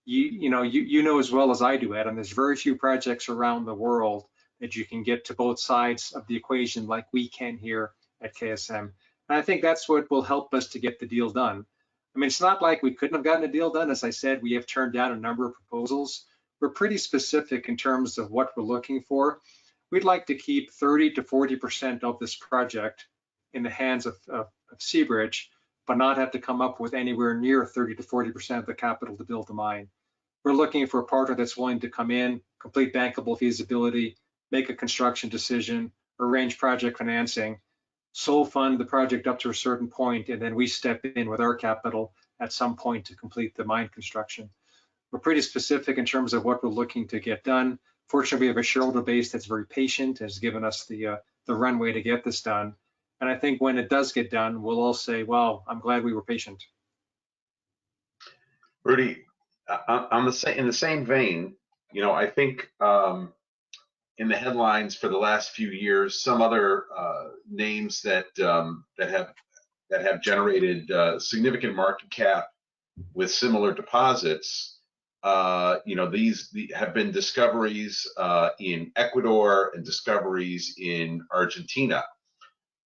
You know as well as I do, Adam, there's very few projects around the world that you can get to both sides of the equation like we can here at KSM. And I think that's what will help us to get the deal done. I mean, it's not like we couldn't have gotten a deal done. As I said, we have turned down a number of proposals. We're pretty specific in terms of what we're looking for. We'd like to keep 30 to 40% of this project in the hands of Seabridge, but not have to come up with anywhere near 30 to 40% of the capital to build the mine. We're looking for a partner that's willing to come in, complete bankable feasibility, make a construction decision, arrange project financing, sole fund the project up to a certain point, and then we step in with our capital at some point to complete the mine construction. We're pretty specific in terms of what we're looking to get done. Fortunately, we have a shareholder base that's very patient, has given us the runway to get this done. And I think when it does get done, we'll all say, well, I'm glad we were patient. Rudy, in the same vein, I think in the headlines for the last few years, some other names that have generated significant market cap with similar deposits, these have been discoveries in Ecuador and discoveries in Argentina.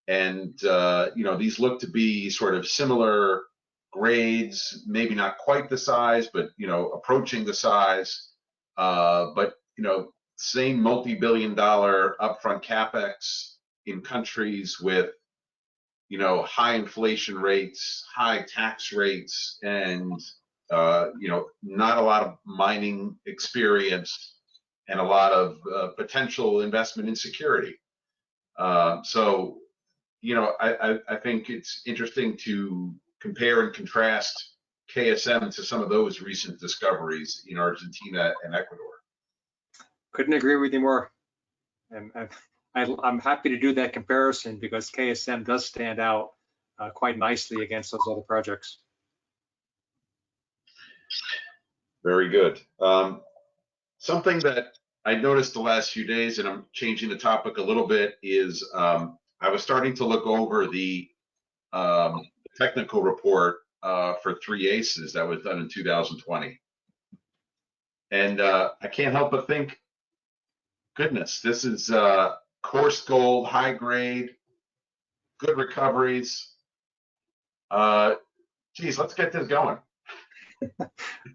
And, these look to be sort of similar grades, maybe not quite the size, but, approaching the size, but, same multi-billion-dollar upfront capex in countries with, high inflation rates, high tax rates, and, not a lot of mining experience and a lot of potential investment insecurity. So, I think it's interesting to compare and contrast KSM to some of those recent discoveries in Argentina and Ecuador. Couldn't agree with you more. And I'm happy to do that comparison because KSM does stand out quite nicely against those other projects. Very good. Something that I noticed the last few days, and I'm changing the topic a little bit, is I was starting to look over the technical report for 3 Aces that was done in 2020. And I can't help but think, goodness, this is coarse gold, high grade, good recoveries. Geez, let's get this going.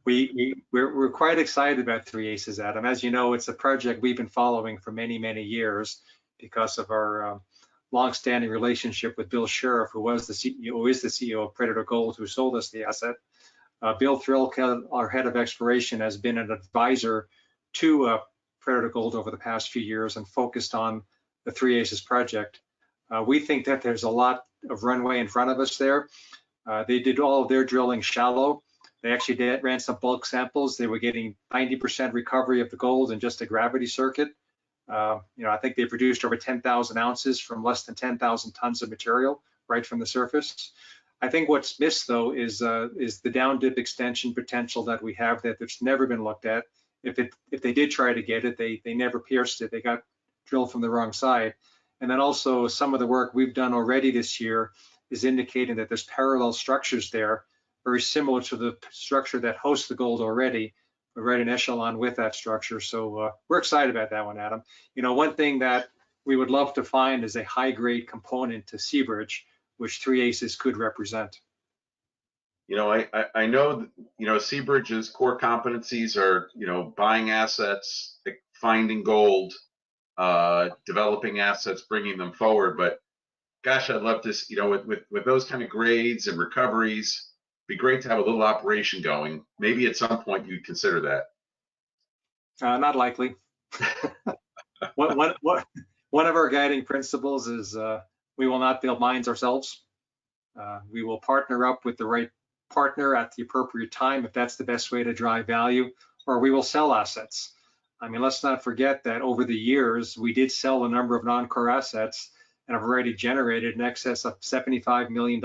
We're quite excited about 3 Aces, Adam. As you know, it's a project we've been following for many, many years because of our long-standing relationship with Bill Sheriff, who is the CEO of Predator Gold, who sold us the asset. Bill Threlkeld, our head of exploration, has been an advisor to Predator Gold over the past few years and focused on the 3 Aces project. We think that there's a lot of runway in front of us there. They did all of their drilling shallow. They actually ran some bulk samples. They were getting 90% recovery of the gold in just a gravity circuit. I think they produced over 10,000 ounces from less than 10,000 tons of material right from the surface. I think what's missed though is the down dip extension potential that we have that's never been looked at. If they did try to get it, they never pierced it. They got drilled from the wrong side. And then also some of the work we've done already this year is indicating that there's parallel structures there, very similar to the structure that hosts the gold already. We're right in echelon with that structure. So we're excited about that one, Adam. One thing that we would love to find is a high grade component to Seabridge, which 3 Aces could represent. I know, Seabridge's core competencies are, buying assets, finding gold, developing assets, bringing them forward. But gosh, I'd love to, with those kind of grades and recoveries, be great to have a little operation going. Maybe at some point you'd consider that. Not likely. One of our guiding principles is we will not build mines ourselves. We will partner up with the right partner at the appropriate time if that's the best way to drive value, or we will sell assets. I mean, let's not forget that over the years, we did sell a number of non-core assets and have already generated in excess of $75 million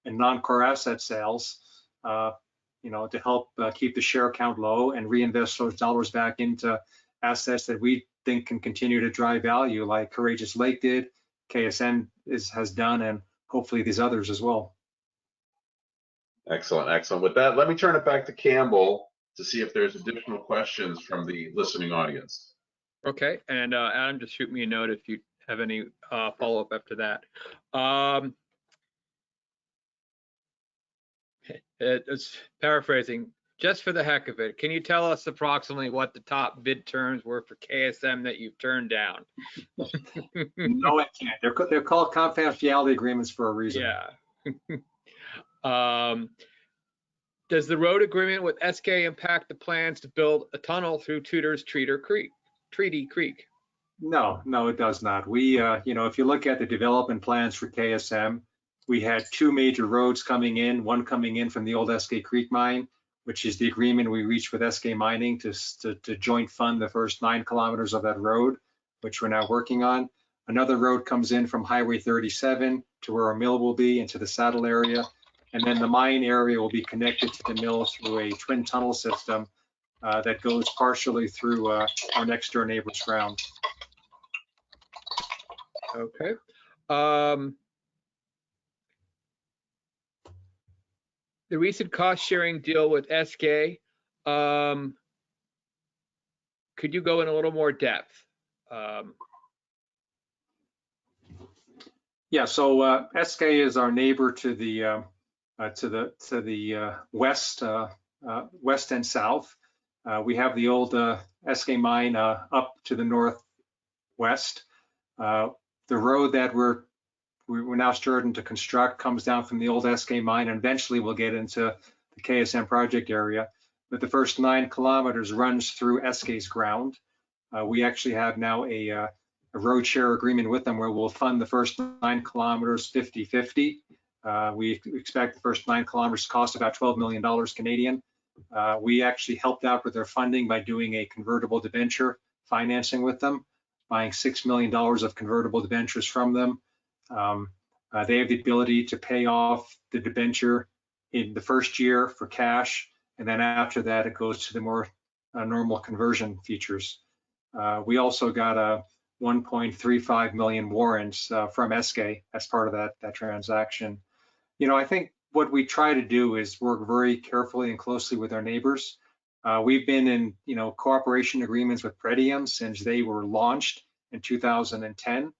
in non-core asset sales, to help keep the share count low and reinvest those dollars back into assets that we think can continue to drive value, like Courageous Lake did, KSM has done, and hopefully these others as well. Excellent, excellent. With that, let me turn it back to Campbell to see if there's additional questions from the listening audience. Okay, and Adam, just shoot me a note if you have any follow-up after that. It's paraphrasing, just for the heck of it, can you tell us approximately what the top bid terms were for KSM that you've turned down? No, I can't. They're called confidentiality agreements for a reason. Yeah. Does the road agreement with SK impact the plans to build a tunnel through Tudor's Treaty Creek? No, it does not. We, if you look at the development plans for KSM, we had two major roads coming in, one coming in from the old SK Creek mine, which is the agreement we reached with SK Mining to joint fund the first 9 kilometers of that road, which we're now working on. Another road comes in from Highway 37 to where our mill will be into the saddle area. And then the mine area will be connected to the mill through a twin tunnel system that goes partially through our next door neighbor's ground. Okay. The recent cost sharing deal with SK, could you go in a little more depth? Yeah, so SK is our neighbor to the west and south. We have the old SK mine up to the northwest. The road that we're now starting to construct comes down from the old SK mine, and eventually we'll get into the KSM project area. But the first 9 kilometers runs through SK's ground. We actually have now a road share agreement with them where we'll fund the first 9 kilometers 50-50. We expect the first 9 kilometers to cost about $12 million Canadian. We actually helped out with their funding by doing a convertible debenture financing with them, buying $6 million of convertible debentures from them. They have the ability to pay off the debenture in the first year for cash, and then after that it goes to the more normal conversion features. We also got a 1.35 million warrants from SK as part of that transaction. I think what we try to do is work very carefully and closely with our neighbors. We've been in, cooperation agreements with Pretium since they were launched in 2010.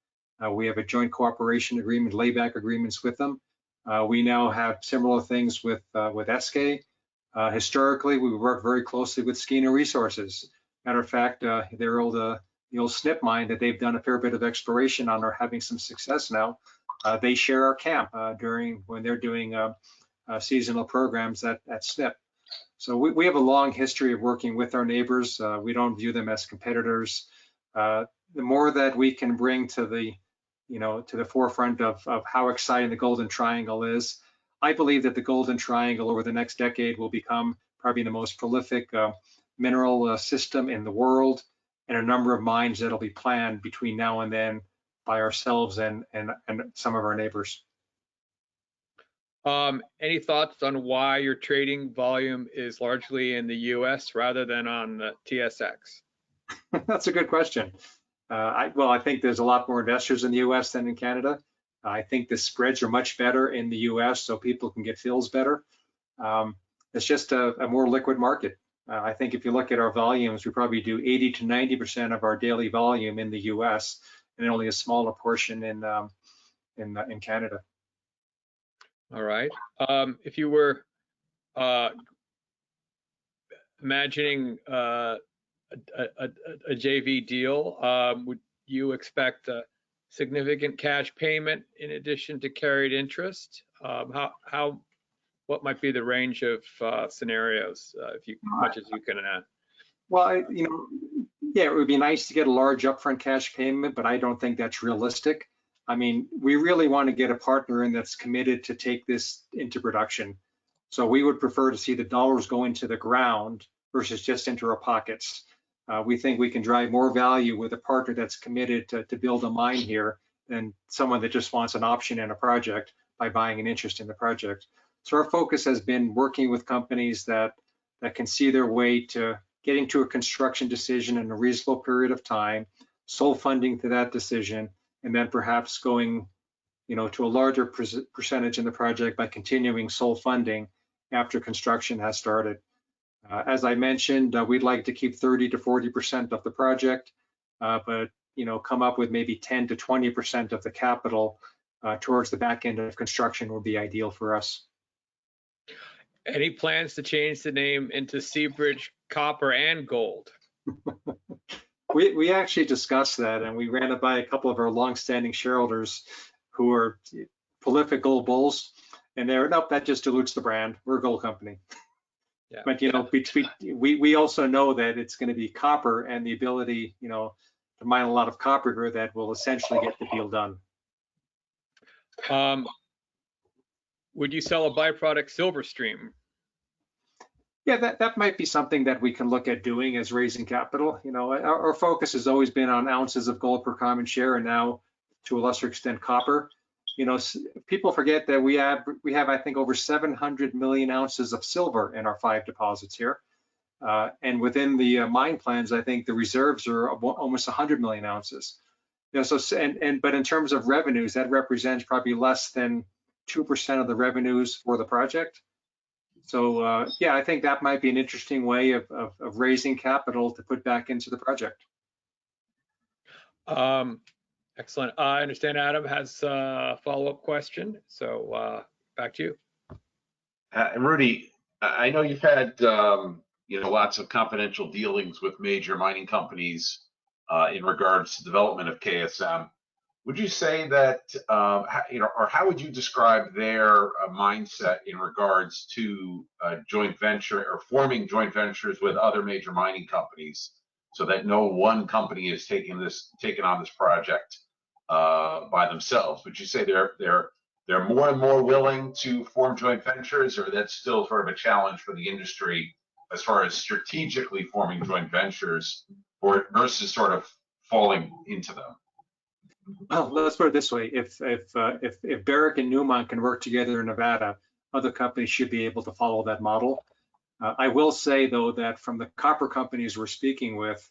We have a joint cooperation agreement, layback agreements with them. We now have similar things with SK. Historically, we worked very closely with Skeena Resources. Matter of fact, their old the old Snip mine that they've done a fair bit of exploration on are having some success now. They share our camp when they're doing seasonal programs at Snip. So we have a long history of working with our neighbors. We don't view them as competitors. The more that we can bring to the forefront of how exciting the Golden Triangle is, I believe that the Golden Triangle over the next decade will become probably the most prolific mineral system in the world, and a number of mines that'll be planned between now and then by ourselves and some of our neighbors. Any thoughts on why your trading volume is largely in the US rather than on the TSX? That's a good question. I think there's a lot more investors in the US than in Canada. I think the spreads are much better in the US, so people can get fills better. It's just a more liquid market. I think if you look at our volumes, we probably do 80 to 90% of our daily volume in the US, and only a smaller portion in Canada. All right. If you were imagining a JV deal, would you expect a significant cash payment in addition to carried interest? What might be the range of scenarios, much as you can add? Well, yeah, it would be nice to get a large upfront cash payment, but I don't think that's realistic. I mean, we really want to get a partner in that's committed to take this into production. So we would prefer to see the dollars go into the ground versus just into our pockets. We think we can drive more value with a partner that's committed to build a mine here than someone that just wants an option in a project by buying an interest in the project. So our focus has been working with companies that can see their way to getting to a construction decision in a reasonable period of time, sole funding to that decision, and then perhaps going, to a larger percentage in the project by continuing sole funding after construction has started. As I mentioned, we'd like to keep 30 to 40% of the project, but come up with maybe 10 to 20% of the capital towards the back end of construction would be ideal for us. Any plans to change the name into Seabridge Copper and Gold? We actually discussed that, and we ran it by a couple of our longstanding shareholders who are prolific gold bulls, and they're, nope, that just dilutes the brand. We're a gold company. Yeah. But we also know that it's going to be copper and the ability, to mine a lot of copper here that will essentially get the deal done. Would you sell a byproduct silver stream? Yeah, that might be something that we can look at doing as raising capital. Our focus has always been on ounces of gold per common share, and now to a lesser extent copper. People forget that we have I think over 700 million ounces of silver in our 5 deposits here, and within the mine plans, I think the reserves are almost 100 million ounces. But in terms of revenues, that represents probably less than 2% of the revenues for the project. So yeah, I think that might be an interesting way of raising capital to put back into the project. Excellent. I understand Adam has a follow-up question, so back to you. Rudy, I know you've had lots of confidential dealings with major mining companies in regards to development of KSM. Would you say that, or how would you describe their mindset in regards to joint venture or forming joint ventures with other major mining companies, so that no one company is taking on this project by themselves? Would you say they're more and more willing to form joint ventures, or that's still sort of a challenge for the industry as far as strategically forming joint ventures, or versus sort of falling into them? Well, let's put it this way: if Barrick and Newmont can work together in Nevada, other companies should be able to follow that model. I will say, though, that from the copper companies we're speaking with,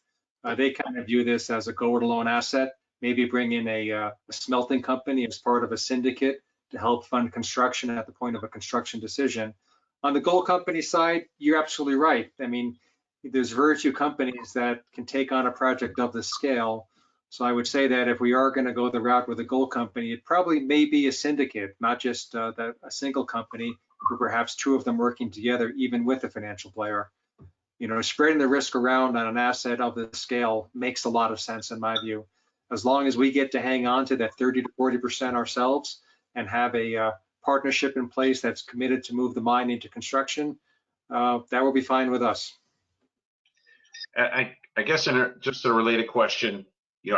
they kind of view this as a go-it-alone asset. Maybe bring in a smelting company as part of a syndicate to help fund construction at the point of a construction decision. On the gold company side, you're absolutely right. I mean, there's very few companies that can take on a project of this scale. So I would say that if we are going to go the route with a gold company, it probably may be a syndicate, not just a single company, or perhaps two of them working together, even with a financial player. Spreading the risk around on an asset of this scale makes a lot of sense in my view. As long as we get to hang on to that 30 to 40% ourselves and have a partnership in place that's committed to move the mine into construction, that will be fine with us. I guess just a related question,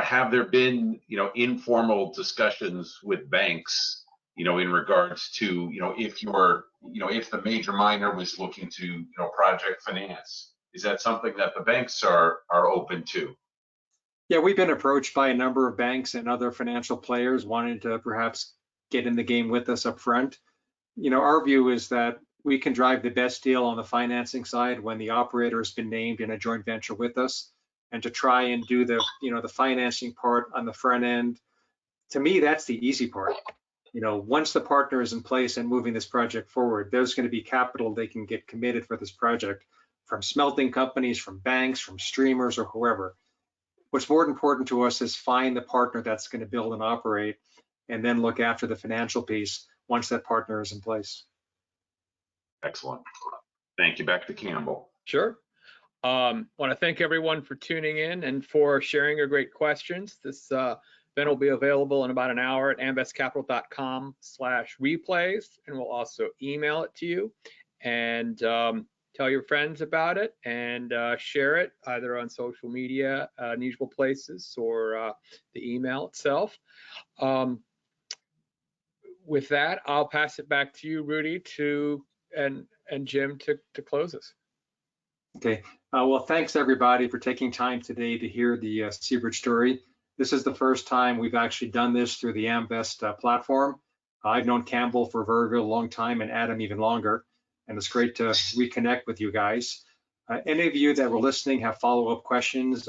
have there been, informal discussions with banks, in regards to, if the major miner was looking to, project finance? Is that something that the banks are open to? Yeah, we've been approached by a number of banks and other financial players wanting to perhaps get in the game with us up front. Our view is that we can drive the best deal on the financing side when the operator has been named in a joint venture with us, and to try and do the financing part on the front end. To me, that's the easy part. Once the partner is in place and moving this project forward, there's going to be capital they can get committed for this project from smelting companies, from banks, from streamers, or whoever. What's more important to us is find the partner that's going to build and operate, and then look after the financial piece once that partner is in place. Excellent. Thank you. Back to Campbell. Sure. Want to thank everyone for tuning in and for sharing your great questions. This event will be available in about an hour at amvestcapital.com/replays, and we'll also email it to you. And tell your friends about it and share it either on social media, unusual places, or the email itself. With that, I'll pass it back to you, Rudy, and Jim to close us. Okay. Well, thanks everybody for taking time today to hear the Seabridge story. This is the first time we've actually done this through the Amvest platform. I've known Campbell for a very, very long time and Adam even longer, and it's great to reconnect with you guys. Any of you that were listening have follow-up questions,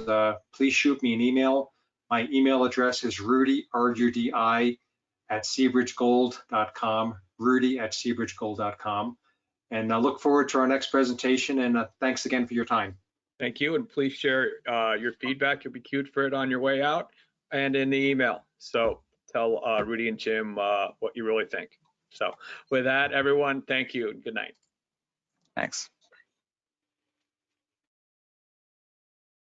please shoot me an email. My email address is Rudy, R-U-D-I, at seabridgegold.com, rudy@seabridgegold.com. And I look forward to our next presentation, and thanks again for your time. Thank you, and please share your feedback. You'll be cued for it on your way out and in the email. So tell Rudy and Jim what you really think. So with that, everyone, thank you and good night. Thanks.